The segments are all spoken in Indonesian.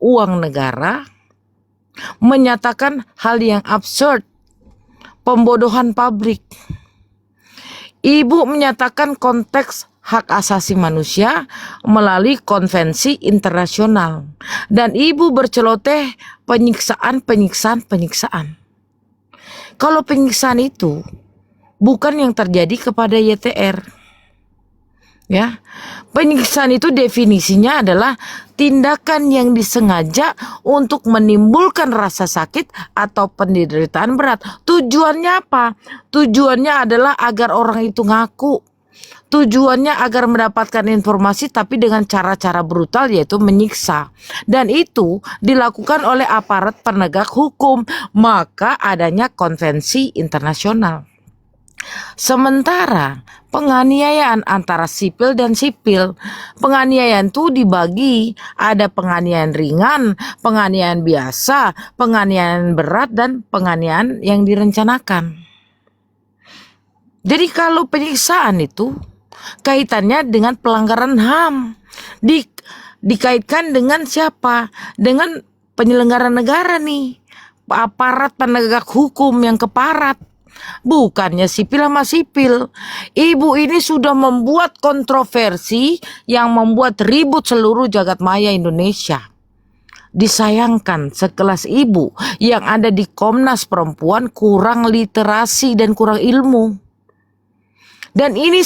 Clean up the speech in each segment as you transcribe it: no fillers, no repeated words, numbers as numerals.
uang negara, menyatakan hal yang absurd, pembodohan publik. Ibu menyatakan konteks hak asasi manusia melalui konvensi internasional. Dan ibu berceloteh penyiksaan. Kalau penyiksaan itu bukan yang terjadi kepada YTR. Ya, penyiksaan itu definisinya adalah tindakan yang disengaja untuk menimbulkan rasa sakit atau penderitaan berat. Tujuannya apa? Tujuannya adalah agar orang itu ngaku. Tujuannya agar mendapatkan informasi tapi dengan cara-cara brutal, yaitu menyiksa. Dan itu dilakukan oleh aparat penegak hukum. Maka adanya konvensi internasional. Sementara penganiayaan antara sipil dan sipil, penganiayaan itu dibagi, ada penganiayaan ringan, penganiayaan biasa, penganiayaan berat, dan penganiayaan yang direncanakan. Jadi kalau penyiksaan itu kaitannya dengan pelanggaran HAM, dikaitkan dengan siapa? Dengan penyelenggara negara nih, aparat penegak hukum yang keparat. Bukannya sipil sama sipil. Ibu ini sudah membuat kontroversi yang membuat ribut seluruh jagat maya Indonesia. Disayangkan sekelas ibu yang ada di Komnas Perempuan kurang literasi dan kurang ilmu. Dan ini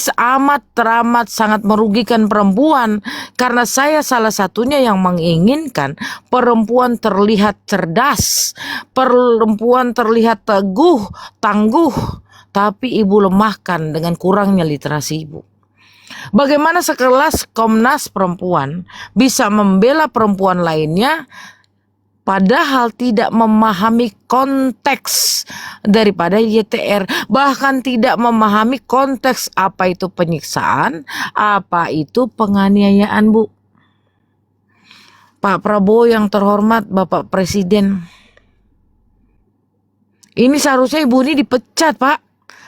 teramat sangat merugikan perempuan, karena saya salah satunya yang menginginkan perempuan terlihat cerdas, perempuan terlihat tangguh, tapi ibu lemahkan dengan kurangnya literasi ibu. Bagaimana sekelas Komnas Perempuan bisa membela perempuan lainnya padahal tidak memahami konteks daripada YTR, bahkan tidak memahami konteks apa itu penyiksaan, apa itu penganiayaan, Bu. Pak Prabowo yang terhormat, Bapak Presiden, ini seharusnya ibu ini dipecat, Pak.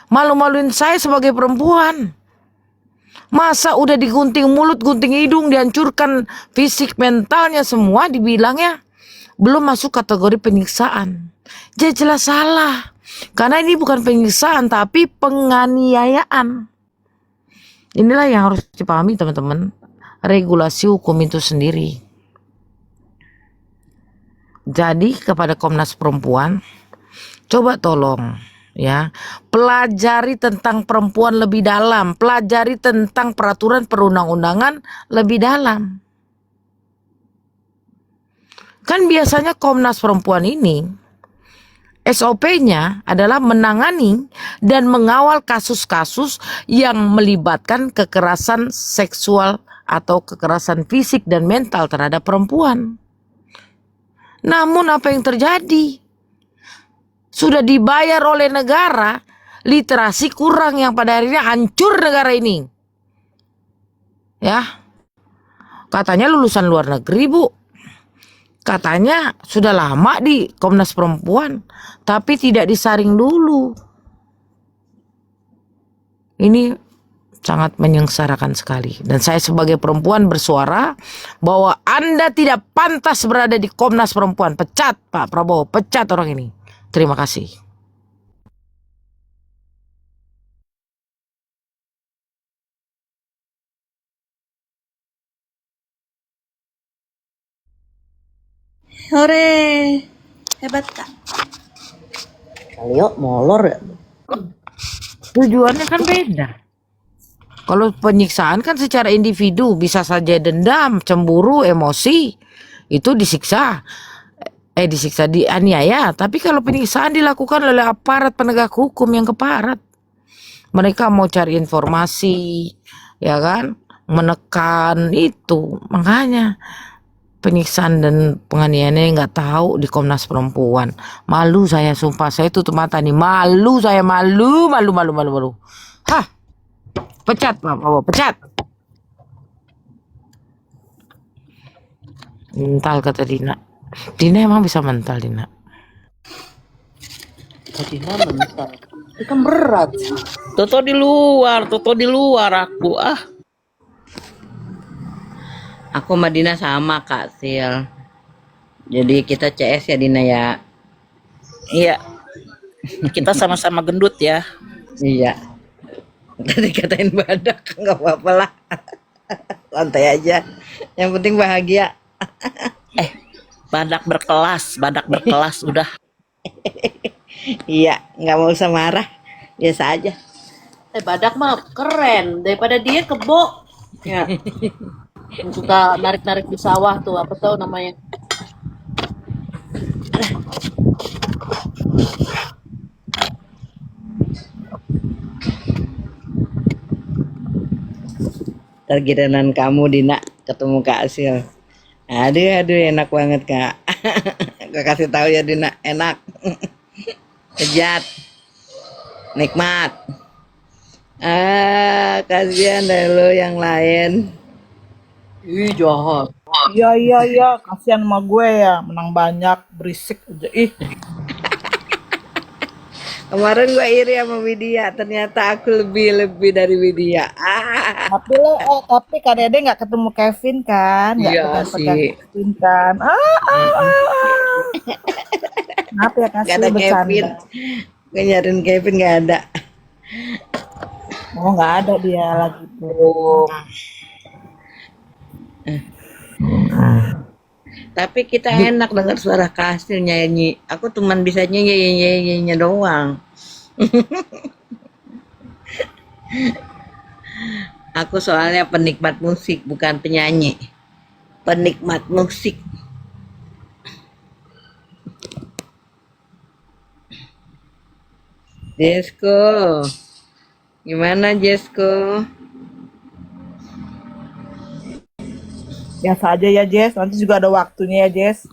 Malu-maluin saya sebagai perempuan. Masa udah digunting mulut, gunting hidung, dihancurkan fisik mentalnya semua, dibilangnya belum masuk kategori penyiksaan. Jadi jelas salah. Karena ini bukan penyiksaan tapi penganiayaan. Inilah yang harus dipahami teman-teman. Regulasi hukum itu sendiri. Jadi kepada Komnas Perempuan, coba tolong ya, pelajari tentang perempuan lebih dalam, pelajari tentang peraturan perundang-undangan lebih dalam. Kan biasanya Komnas Perempuan ini SOP-nya adalah menangani dan mengawal kasus-kasus yang melibatkan kekerasan seksual atau kekerasan fisik dan mental terhadap perempuan. Namun apa yang terjadi? Sudah dibayar oleh negara, literasi kurang yang pada akhirnya hancur negara ini. Ya, katanya lulusan luar negeri, Bu. Katanya sudah lama di Komnas Perempuan, tapi tidak disaring dulu. Ini sangat menyengsarakan sekali. Dan saya sebagai perempuan bersuara bahwa Anda tidak pantas berada di Komnas Perempuan. Pecat Pak Prabowo, pecat orang ini. Terima kasih. Hore, hebat Kak. Kaleo molor ya. Tujuannya kan beda. Kalau penyiksaan kan secara individu, bisa saja dendam, cemburu, emosi, itu disiksa, dianiaya. Tapi kalau penyiksaan dilakukan oleh aparat penegak hukum yang keparat, mereka mau cari informasi, ya kan, menekan itu. Makanya penyiksaan dan penganiayaan nggak tahu di Komnas Perempuan. Malu saya, sumpah saya tutup mata nih. Malu saya, malu. Hah, pecat Pak Prabowo, pecat. Mental kata Dina. Dina emang bisa mental, Dina. Dina mental. Itu kan berat. Toto di luar aku. Aku sama Dina sama Kak Sil. Jadi kita CS ya Dina ya. Iya. Kita sama-sama gendut ya. Iya. Tadi katain badak nggak apa-apa lah. Santai aja. Yang penting bahagia. Badak berkelas udah. Iya, nggak mau usah marah. Biasa aja. Badak mah keren daripada dia kebo. Ya. Yang suka narik-narik di sawah tuh, apa tahu namanya? Tergiranan kamu Dina ketemu Kak Asil. Aduh enak banget Kak. Gue kasih tahu ya Dina, enak. Kejat. Nikmat. Kasihan deh lo yang lain. Ih, jahat. Iya, kasihan sama gue ya, menang banyak, berisik aja. Ih, Kemarin gue iri sama Widya, ternyata aku lebih dari Widya. tapi Kak Dede nggak ketemu Kevin kan? Nggak Iya pegang-pegang sih. Kevin kan? Maaf ya Gak kasih ada bercanda. Kevin. Gue nyariin Kevin gak ada. Oh nggak ada dia lagi tuh. Tapi kita enak dengar suara Kastil nyanyi. Aku cuman bisa nyanyi doang. Aku soalnya penikmat musik, bukan penyanyi. Penikmat musik. Jesko. Gimana Jesko? Biasa aja ya Jess, nanti juga ada waktunya ya Jess.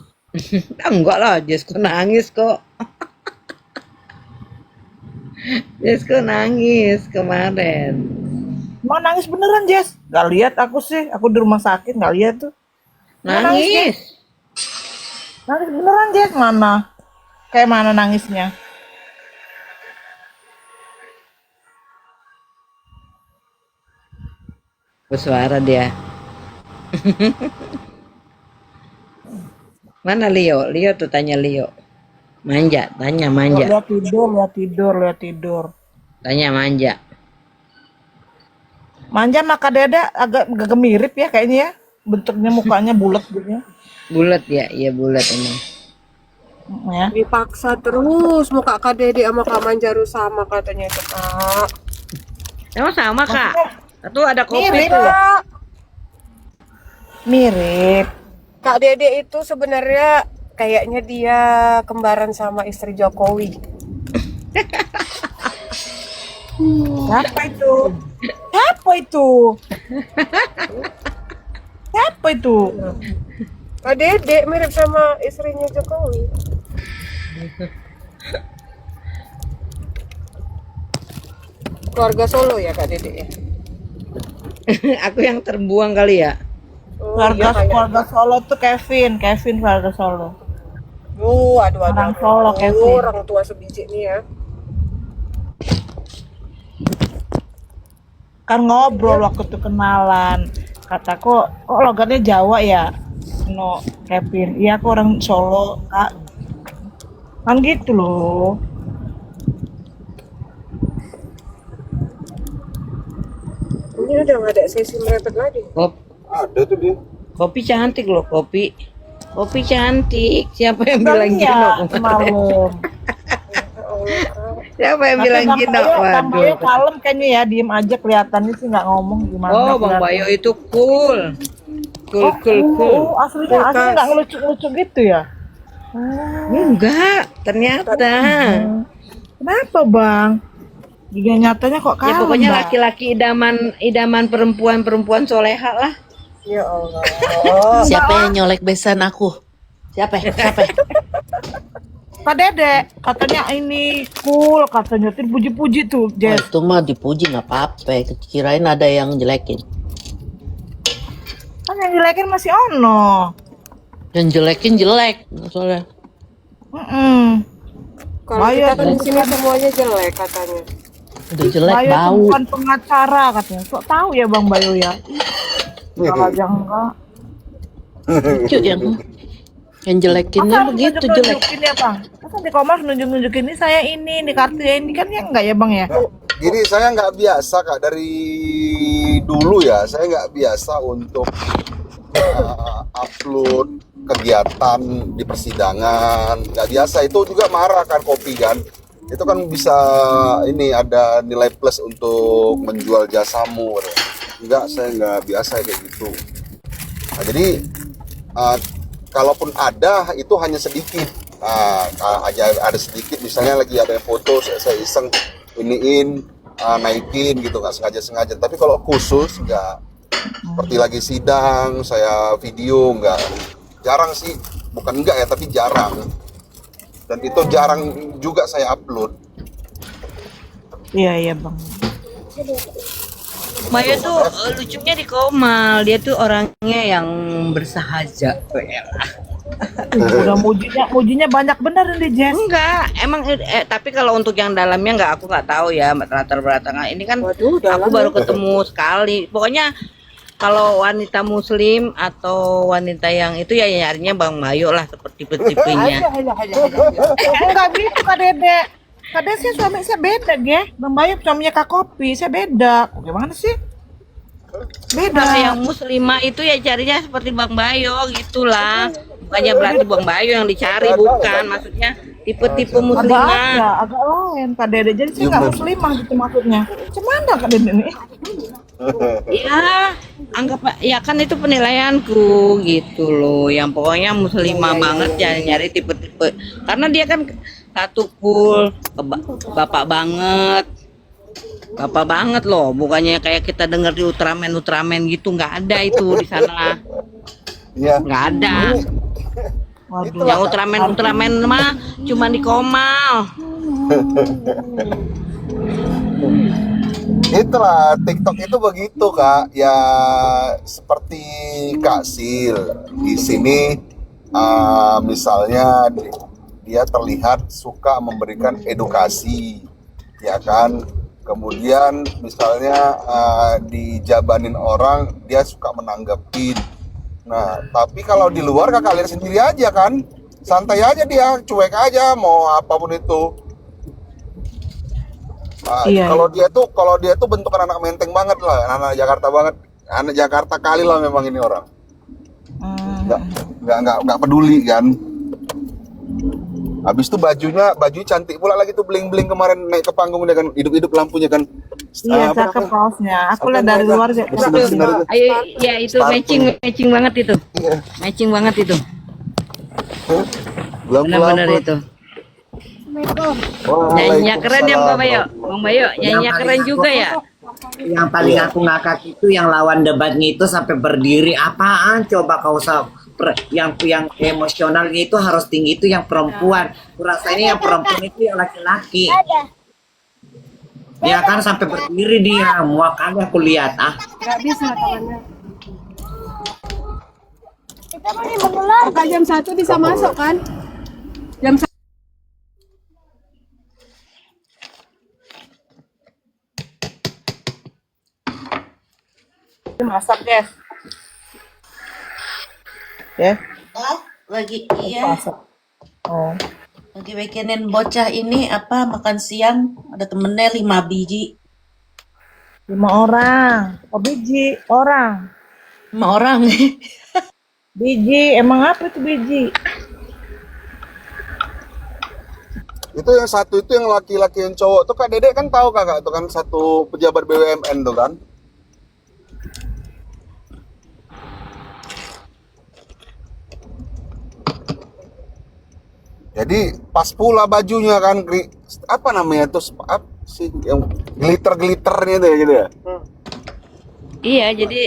Enggak lah, Jesko nangis kok. Jesko nangis kemarin. Mau nangis beneran Jess? Gak lihat aku sih, aku di rumah sakit nggak lihat tuh. Nangis. Nangis beneran Jess mana? Kayak mana nangisnya? Bersuara dia. Mana Leo? Leo tuh tanya Leo. Tanya manja. Lihat tidur. Tanya manja. Manja sama Kak Dede agak mirip ya kayaknya ya. Bentuknya mukanya bulat gitu ya. Bulat ya? Iya bulat emang. Ya. Dipaksa terus muka Kak Dede sama Kak Manjaru sama katanya itu Kak. Emang sama Kak? Tuh ada kopi Mirip. tuh. Mirip. Kak Dede itu sebenarnya kayaknya dia kembaran sama istri Jokowi. Siapa itu? Siapa itu? Siapa itu? Kak Dede mirip sama istrinya Jokowi. Keluarga Solo ya Kak Dede ya. Aku yang terbuang kali ya. Oh, iya, Keluarga Solo tuh Kevin keluarga Solo. Aduh. Orang Solo, Kevin. Orang tua sebiji nih ya. Kan ngobrol waktu itu kenalan. Kataku, kok logatnya Jawa ya? No, Kevin. Iya, aku orang Solo, Kak. Kan gitu loh. Ini udah nggak ada sesi merepet lagi. Ada tuh dia. Kopi cantik loh kopi. Kopi cantik. Siapa yang bilang Iya, gino? semalam. Siapa yang bilang gino? Bang Bayo Waduh. kalem kayaknya ya, diem aja kelihatannya sih nggak ngomong gimana. Oh, Bang Bayo itu cool. Cool. Aslinya nggak ngelucu-ngelucu gitu ya? Enggak, ternyata. Kenapa bang? Juga nyatanya kok kalem. Ya pokoknya Bang? laki-laki idaman perempuan soleha lah. Ya Allah. Siapa yang nyolek besan aku? Siapa? Kak Dede katanya ini cool, katanya dipuji-puji tuh Oh, Jess. itu mah dipuji nggak apa-apa. Kirain ada yang jelekin. Kan yang jelekin masih ono. Yang jelekin jelek soalnya. Kalau Bayo kita kan tuh di sini semuanya jelek katanya. Udah jelek Bayo tuh bau. bukan pengacara katanya. Sok tahu ya Bang Bayo ya. Kalau aja enggak. Lucu yang Yang jelekinnya Masa harus begitu jelek. nunjuk-nunjukin ya bang? Masa di Kompas nunjuk-nunjukin ini saya ini kartu ini kan ya enggak ya bang ya? Gini, saya nggak biasa Kak, dari dulu ya, saya nggak biasa untuk upload kegiatan di persidangan. Nggak biasa, itu juga marah kan Kopi kan. Itu kan bisa ini ada nilai plus untuk menjual jasamu. Enggak, saya nggak biasa kayak gitu. Nah, jadi kalaupun ada itu hanya sedikit. Aja ada sedikit, misalnya lagi ada foto saya iseng iniin naikin gitu, nggak sengaja. Tapi kalau khusus nggak, seperti lagi sidang saya video nggak, jarang sih, bukan enggak ya tapi jarang, dan itu jarang juga saya upload. Iya bang. Maya tuh lucunya di Komal, dia tuh orangnya yang bersahaja. Udah mujinya banyak bener nih Jess. Enggak, emang tapi kalau untuk yang dalamnya aku nggak tahu ya latar belakang. Ini kan aku baru ketemu sekali. Pokoknya kalau wanita muslim atau wanita yang itu ya nyarinya Bang Bayu lah, seperti tipenya. Enggak gitu Kak Dede. Kak Dede sih suami saya beda ya. Bang Bayu suaminya Kak Kopi, saya beda. Gimana sih? Beda. Kalau yang muslimah itu ya carinya seperti Bang Bayu gitulah. Bukannya berarti Bang Bayu yang dicari, bukan. Maksudnya tipe-tipe muslimah. Agak lain Kak Dede. Jadi saya nggak muslimah gitu maksudnya. Cuman Kak Dede nih. Ya, anggap ya kan itu penilaianku gitu loh. Yang pokoknya muslimah banget ya, nyari tipe-tipe. Karena dia kan satu cool, bapak banget. Bapak banget loh, bukannya kayak kita dengar di Ultraman gitu, nggak ada itu di sana. Iya. Nggak ada. Waduh. Yang Ultraman mah cuma di Komal. Itulah TikTok itu begitu Kak, ya seperti Kak Sil di sini, misalnya dia terlihat suka memberikan edukasi, ya kan. Kemudian misalnya dijabanin orang, dia suka menanggapin. Nah, tapi kalau di luar Kakak lihat sendiri aja kan, santai aja dia, cuek aja mau apapun itu. Iya. Kalau dia tuh bentukan anak Menteng banget lah, anak Jakarta banget, anak Jakarta kali lah memang ini orang. Nggak peduli kan. Habis itu bajunya cantik pula lagi tuh, bling-bling kemarin naik ke panggung dia kan, hidup-hidup lampunya kan. Iya, cakep kaosnya. Aku lihat dari luar sih. Bener-bener itu. Ayo, ya itu matching banget itu. Iya. Matching banget itu. Lampu-lampu. Benar-benar itu. Nyanyinya keren ya Bang Bayu. Bang Bayu, nyanyinya keren juga ya. Yang paling aku ngakak itu yang lawan debatnya itu sampai berdiri. Apaan coba kau yang emosionalnya itu harus tinggi itu yang perempuan. Kurasanya yang perempuan itu yang laki-laki. Dia kan sampai berdiri dia, muak kali aku lihat. Nggak bisa tangannya. Kita masih menggelar. Jam 1 bisa masuk kan? Jam 1. Masak, Jess. Ya, Lagi masak. Oh. lagi bikinin bocah ini apa makan siang, ada temennya 5 biji. 5 orang. Oh, biji orang. 5 orang. Biji, emang apa itu biji? Itu yang satu itu yang laki-laki, yang cowok tuh Kak Dedek kan tahu Kakak, itu kan satu pejabat BUMN tuh kan. Jadi pas pula bajunya kan, apa namanya tuh, apa sih yang glitter-glitternya tuh ya gitu ya. Iya, jadi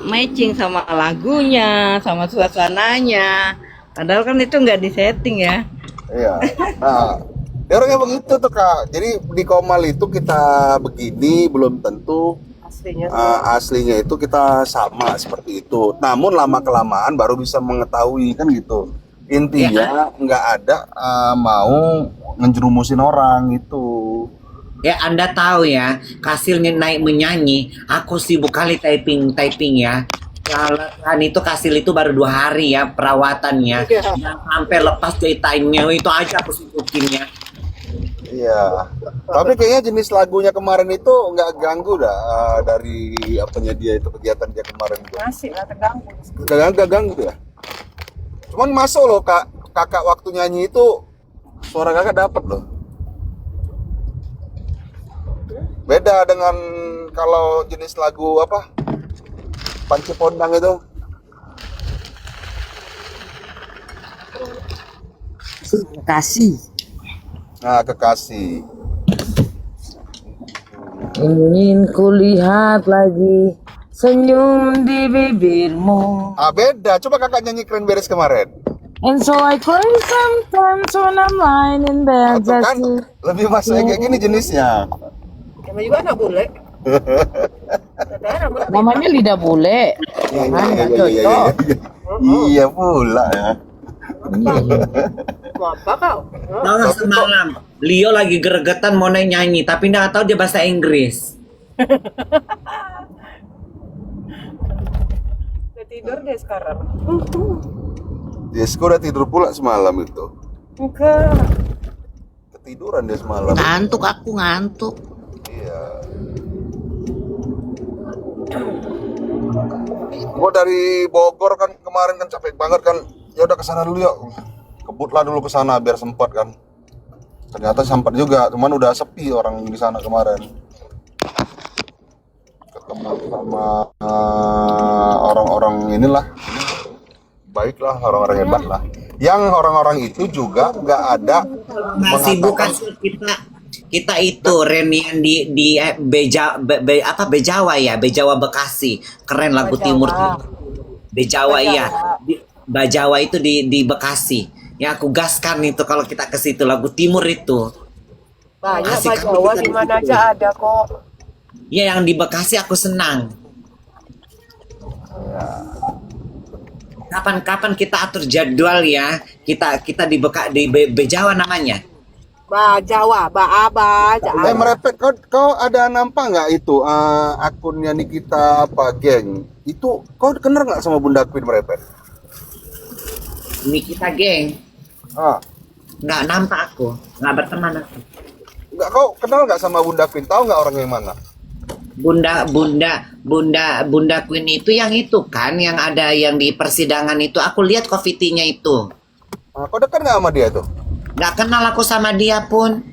matching sama lagunya, sama suasananya. Padahal kan itu nggak disetting ya. Iya. Nah, dia orangnya begitu tuh Kak. Jadi di Komal itu kita begini belum tentu aslinya itu kita sama seperti itu. Namun lama kelamaan baru bisa mengetahui kan gitu. Intinya nggak ada mau ngejerumusin orang gitu. Ya Anda tahu ya, Kasil naik menyanyi, aku sibuk kali typing ya. Kan itu Kasil itu baru 2 hari ya perawatannya. Iya. Yang sampai lepas jahitannya itu aja aku sibuknya. Iya. Tapi kayaknya jenis lagunya kemarin itu nggak ganggu dah dari apanya dia itu kegiatan dia kemarin itu. Masih lah terganggu. Nggak ganggu ya. Cuman masuk loh kakak waktu nyanyi itu suara kakak dapet loh. Beda dengan kalau jenis lagu apa Panci Pondang itu. Kasih. Nah, Kekasih. Ingin kulihat lagi senyum di bibirmu. Ah, beda. Coba kakak nyanyi Cranberries kemarin. And so I cry sometimes when I'm lying in Ah, bed tuh kan just lebih masuk kayak gini jenisnya. Emang juga anak bule. Katanya anak bule. namanya lidah bule. Iya. Iya pula ya. Mau apa kau? Tahu nggak semalam Leo lagi gregetan mau nyanyi tapi nggak tahu dia bahasa Inggris. Udah tidur deh sekarang. Desko udah tidur pula semalam itu. Enggak. Ketiduran dia semalam. Ngantuk, aku ngantuk. Iya. Gua dari Bogor kan kemarin kan capek banget kan. Ya udah kesana dulu yuk. Kebutlah dulu kesana biar sempat kan. Ternyata sempat juga, cuman udah sepi orang di sana kemarin. Ketemu sama orang-orang inilah. Baiklah, orang-orang hebat lah. Yang orang-orang itu juga nggak ada Masih bukan kita itu reunian di Bejawa ya, Bejawa Bekasi. Keren lagu Timur tuh. Bejawa iya. Bajawa itu di Bekasi. Ya aku gaskan itu kalau kita ke situ lagu Timur itu. Banyak Asik Pak Jawa kan di kita mana gitu. aja ada kok. Ya yang di Bekasi aku senang. Kapan-kapan kita atur jadwal ya. Kita di Bejawa namanya. Ba Jawa, ba Aba, Jawa. Merepet, kau ada nampak nggak itu akunnya Nikita apa geng? Itu kau kenal nggak sama Bunda Queen merepet? Nikita geng. Ah, Nggak nampak aku, nggak berteman aku. nggak, kau kenal nggak sama Bunda Queen? Tahu nggak orang yang mana? Bunda Queen itu kan yang ada yang di persidangan itu aku lihat coffee-nya itu. Kau dekat nggak sama dia tuh? Nggak kenal aku sama dia pun.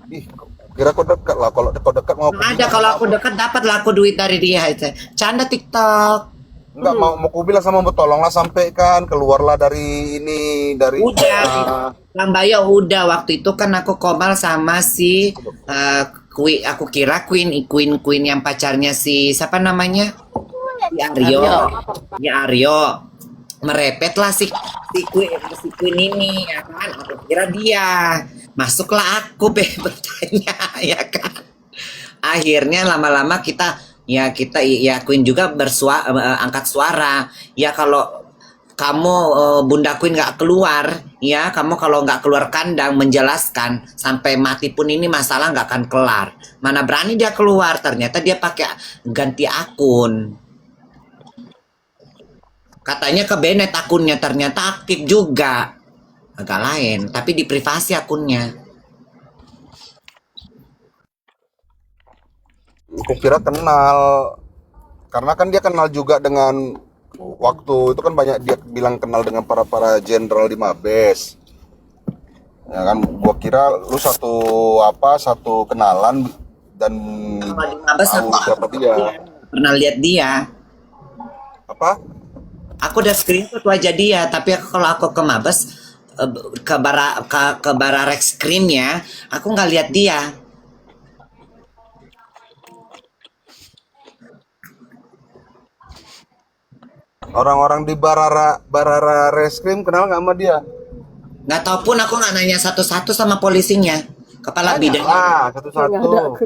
Ih, kira kau dekat lah. Kalau kau dekat mau Nggak ada kalau aku dekat dapat lah aku duit dari dia itu. Canda TikTok. nggak mau ku bilang sama tolonglah sampaikan keluarlah dari ini dari Udah, Bang Bayo udah waktu itu kan aku komal sama si aku kira Queen yang pacarnya si siapa namanya? Si Aryo. Ya Aryo. Merepet lah si Queen ini ya kan. Aku kira dia. Masuklah aku bertanya ya kan. Akhirnya lama-lama kita Queen juga angkat suara. Ya kalau kamu Bunda Queen nggak keluar, ya kamu kalau nggak keluar kandang menjelaskan sampai mati pun ini masalah nggak akan kelar. Mana berani dia keluar? Ternyata dia pakai ganti akun. Katanya ke Bennett akunnya, ternyata aktif juga. Agak lain, tapi di privasi akunnya. aku kira kenal karena kan dia kenal juga dengan waktu itu kan banyak dia bilang kenal dengan para jenderal di Mabes ya kan. Gua kira lu satu kenalan dan Kalau di Mabes tahu aku siapa dia. pernah lihat dia. Apa? Aku udah screenshot wajah dia, tapi kalau aku ke Mabes ke Bararexkrim ya, aku nggak lihat dia. Orang-orang di Barara Reskrim kenal nggak sama dia? Nggak tahu pun aku nggak nanya satu-satu sama polisinya, kepala bidang. Satu-satu.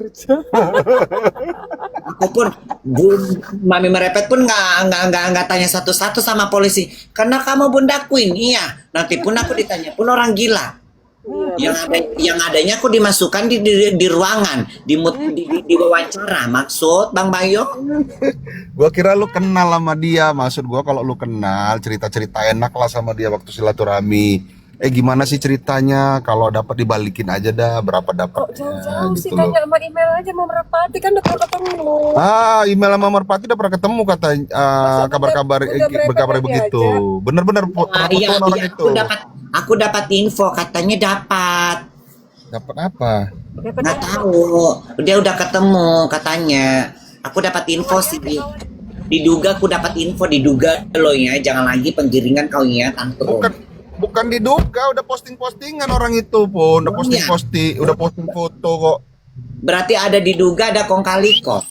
Aku pun Mami merepet pun nggak tanya satu-satu sama polisi. Karena kamu Bunda Queen, iya. Nanti pun aku ditanya pun orang gila. Yang adanya aku dimasukkan di ruangan, di wawancara. Maksud Bang Bayo? Gua kira lu kenal sama dia. Maksud gua kalau lu kenal, cerita-cerita enak lah sama dia waktu silaturahmi. Gimana sih ceritanya? Kalau dapat dibalikin aja dah, berapa Kok dapatnya jauh-jauh sih, gitu loh. tanya sama email aja mau Merpati kan udah pernah ketemu. Email sama Merpati udah pernah ketemu katanya, Masa kabar-kabar udah berapa berkabar kali begitu. diajak? Bener-bener pernah fotoan orang itu. Aku dapat info katanya dapat. Dapat apa? Nggak tahu. Dia udah ketemu katanya. Aku dapat info sih. Diduga aku dapat info, diduga lo ya. Jangan lagi penggiringan kau ya, tante. Bukan diduga, udah posting-postingan orang itu pun, udah posting-posting, udah posting foto kok. Berarti ada diduga, ada kong kali kok.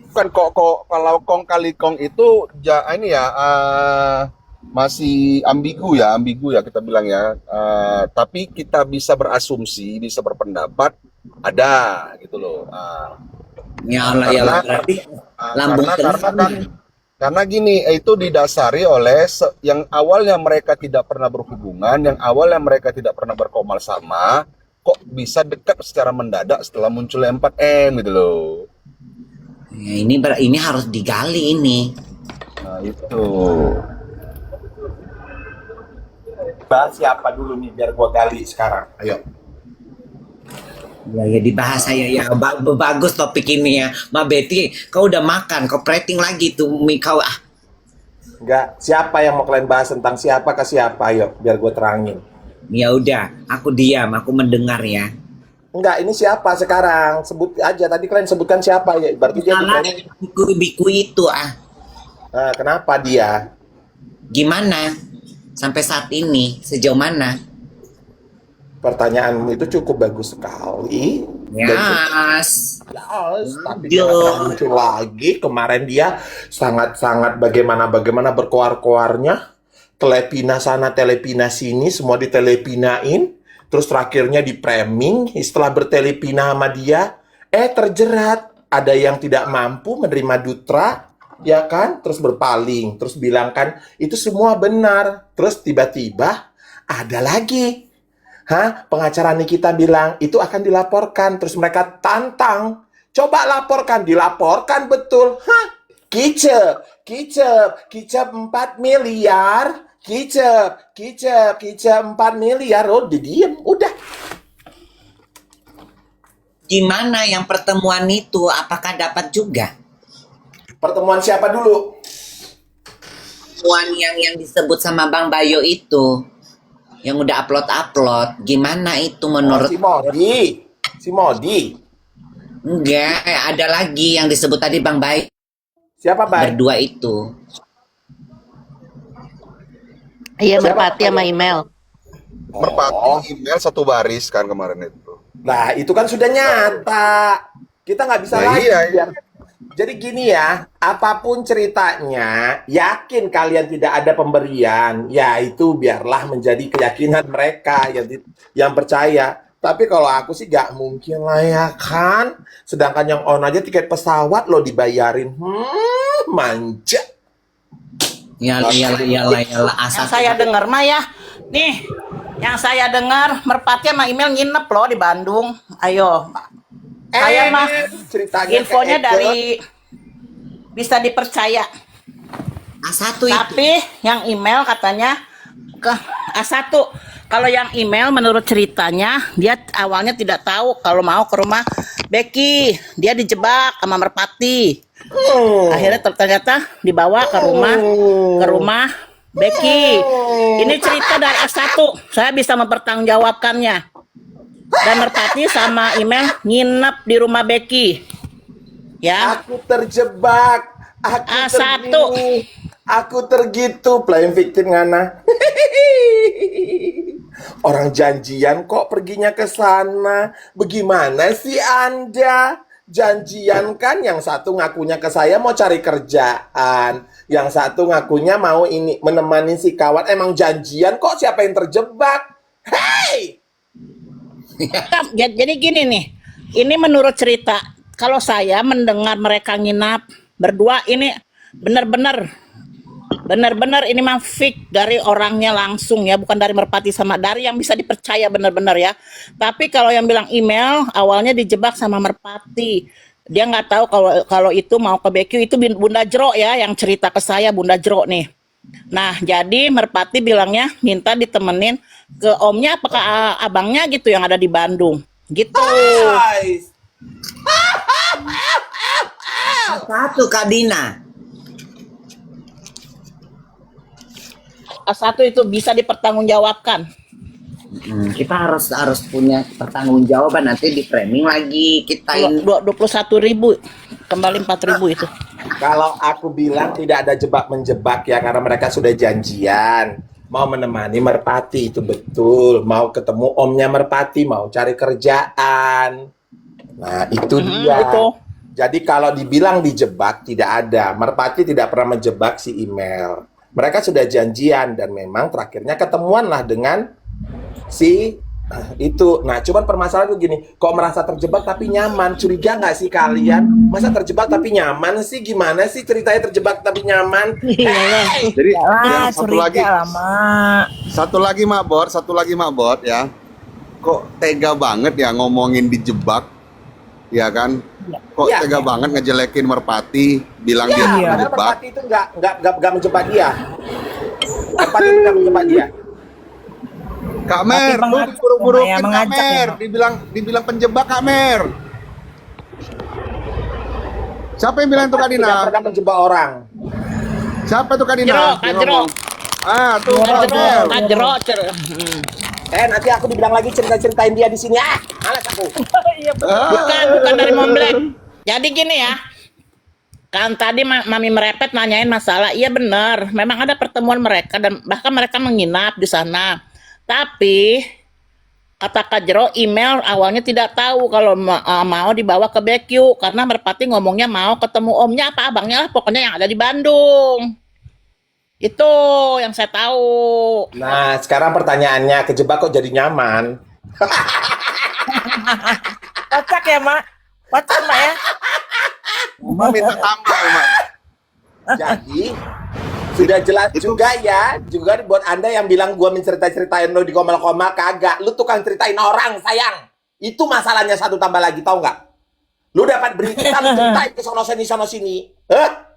Bukan kok kalau kong kali kong itu ini ya masih ambigu ya kita bilang ya. Tapi kita bisa berasumsi, bisa berpendapat ada gitu loh. Ya Allah ya Allah, berarti lambung karena gini, itu didasari oleh yang awalnya mereka tidak pernah berhubungan, yang awalnya mereka tidak pernah berkomal sama, kok bisa dekat secara mendadak setelah munculnya 4M gitu loh. Ya, ini harus digali ini. Nah itu. Bahas siapa dulu nih biar gua gali sekarang. Ayo. Ya dibahas saya ya. Bagus topik ini ya. Mbak Betty, kau udah makan, kau plating lagi tuh mie kau Enggak, siapa yang mau kalian bahas tentang siapa ke siapa? Ayo, biar gue terangin. Ya udah, aku diam, aku mendengar ya. Enggak, ini siapa sekarang? Sebut aja. Tadi kalian sebutkan siapa ya? Berarti dia bukan. Biku itu Nah, kenapa dia? Gimana? Sampai saat ini sejauh mana? Pertanyaanmu itu cukup bagus sekali. Yes. Tapi jangan muncul lagi. Kemarin dia sangat-sangat bagaimana berkoar-koarnya. Telepina sana, telepina sini, semua ditelepinain. Terus terakhirnya di framing. Setelah bertelepina sama dia, terjerat. Ada yang tidak mampu menerima dutra, ya kan? Terus berpaling, terus bilang kan itu semua benar. Terus tiba-tiba ada lagi. Pengacara Nikita bilang itu akan dilaporkan. Terus mereka tantang, coba laporkan, dilaporkan betul. Kicep 4 miliar. Kicep 4 miliar. Oh, diem, udah. Gimana yang pertemuan itu? Apakah dapat juga? Pertemuan siapa dulu? Pertemuan yang disebut sama Bang Bayo itu. Yang udah upload. Gimana itu menurut si Modi. Enggak, ada lagi yang disebut tadi Bang Bayo. Siapa Bay? Berdua itu. Iya, Merpati sama email. Merpati email satu baris kan kemarin itu. Nah, itu kan sudah nyata. Kita nggak bisa lagi. Iya. Jadi gini ya, apapun ceritanya, yakin kalian tidak ada pemberian, ya itu biarlah menjadi keyakinan mereka yang percaya. Tapi kalau aku sih gak mungkin lah ya kan. Sedangkan yang on aja tiket pesawat lo dibayarin. Manja. Iyalah. Yang saya dengar mah ya, nih, yang saya dengar Merpati sama email nginep loh di Bandung. Ayo, saya mah infonya dari bisa dipercaya. A1 itu. Tapi yang email katanya ke A1. Kalau yang email menurut ceritanya dia awalnya tidak tahu kalau mau ke rumah Becky. Dia dijebak sama Merpati. Akhirnya ternyata dibawa ke rumah Becky. Ini cerita dari A1. Saya bisa mempertanggungjawabkannya. Dan Merpati sama email nginep di rumah Becky. Ya. Aku terjebak. A1. Aku tergitu. Playing victim ngana. Orang janjian kok perginya ke sana. Bagaimana sih Anda? Janjian kan yang satu ngakunya ke saya mau cari kerjaan. Yang satu ngakunya mau ini menemani si kawan. Emang janjian kok siapa yang terjebak? Hey! Jadi gini nih, ini menurut cerita, kalau saya mendengar mereka nginap berdua ini benar-benar Benar-benar ini mah fix dari orangnya langsung ya, bukan dari Merpati sama dari yang bisa dipercaya benar-benar ya. Tapi kalau yang bilang email awalnya dijebak sama Merpati. Dia nggak tahu kalau itu mau ke BQ itu Bunda Jero ya yang cerita ke saya, Bunda Jero nih. Nah, jadi Merpati bilangnya minta ditemenin ke omnya apa ke abangnya gitu yang ada di Bandung. Gitu. Guys, Satu Kak Dina. Satu itu bisa dipertanggungjawabkan. Kita harus punya pertanggungjawaban, nanti di framing lagi kita ini. 21.000 kembali 4.000 itu. kalau aku bilang tidak ada jebak menjebak ya, karena mereka sudah janjian mau menemani Merpati, itu betul. Mau ketemu omnya Merpati, mau cari kerjaan. Nah, itu dia. Itu. Jadi kalau dibilang dijebak, tidak ada. Merpati tidak pernah menjebak si email. Mereka sudah janjian dan memang terakhirnya ketemuan lah dengan si itu. Nah, cuman permasalahan itu gini, kok merasa terjebak tapi nyaman? Curiga nggak sih kalian? Masa terjebak tapi nyaman sih? Gimana sih ceritanya terjebak tapi nyaman? Jadi yang satu lagi, Mak. satu lagi Mak Bot ya. Kok tega banget ya ngomongin dijebak, ya kan? Kok Iya. tega banget ngejelekin Merpati, bilang dia Iya, karena terjebak. Merpati itu nggak menjebak dia. Merpati itu nggak menjebak dia. Kak Mer, lu mengajak, diburu-burukin ya, Kak mengajak ya, Mer, Mak. dibilang penjebak Kak Mer. Siapa yang bilang itu Kak Tidak Dina? pernah menjebak orang. Siapa tuh Kak Dina? Jero, Yang Kak Jero. ngomong? Ah, tuh Kak Kajero, Mer. Kajero, Nanti aku dibilang lagi cerita-ceritain dia di sini. Malas aku. bukan dari Momblek. Jadi gini ya. Kan tadi Mami merepet nanyain masalah, iya benar, memang ada pertemuan mereka dan bahkan mereka menginap di sana. Tapi kata Kak Jero, email awalnya tidak tahu kalau mau dibawa ke BQ karena Merpati ngomongnya mau ketemu omnya apa abangnya lah, pokoknya yang ada di Bandung. Itu yang saya tahu. Nah, sekarang pertanyaannya, kejebak kok jadi nyaman? Kocak ya, Mak. Kocak, Mak ya. Mau minta tambah emang. Jadi, sudah jelas juga ya, juga buat Anda yang bilang gua mencerita-ceritain lo di komal-komal, kagak. Lu tukang ceritain orang, sayang. Itu masalahnya satu tambah lagi, tau nggak? Lu dapat berita, lu ceritain ke sono sini. Hah?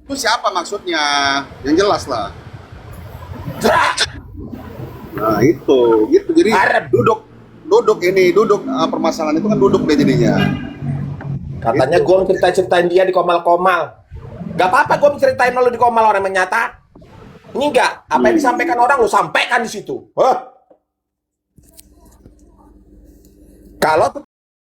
Itu siapa maksudnya? Yang jelas lah. Nah itu, gitu. Jadi duduk permasalahan itu kan duduk deh jadinya. Katanya gua cerita-ceritain dia di komal-komal. Gak apa-apa gua ceritain lo di komal orang menyata. Ini enggak, apa yang disampaikan orang lu sampaikan di situ. Hah? Kalau